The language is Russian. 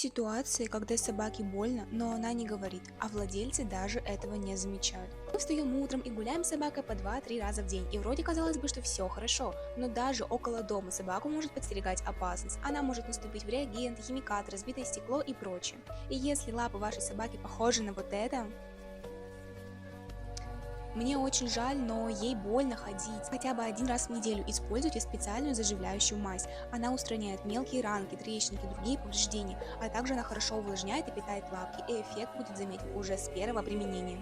Ситуации, когда собаке больно, но она не говорит, а владельцы даже этого не замечают. Мы встаем утром и гуляем с собакой по 2-3 раза в день, и вроде казалось бы, что все хорошо, но даже около дома собаку может подстерегать опасность. Она может наступить в реагент, химикат, разбитое стекло и прочее. И если лапы вашей собаки похожи на вот это, мне очень жаль, но ей больно ходить. Хотя бы 1 раз в неделю используйте специальную заживляющую мазь. Она устраняет мелкие ранки, трещинки, другие повреждения, а также она хорошо увлажняет и питает лапки, и эффект будет заметен уже с первого применения.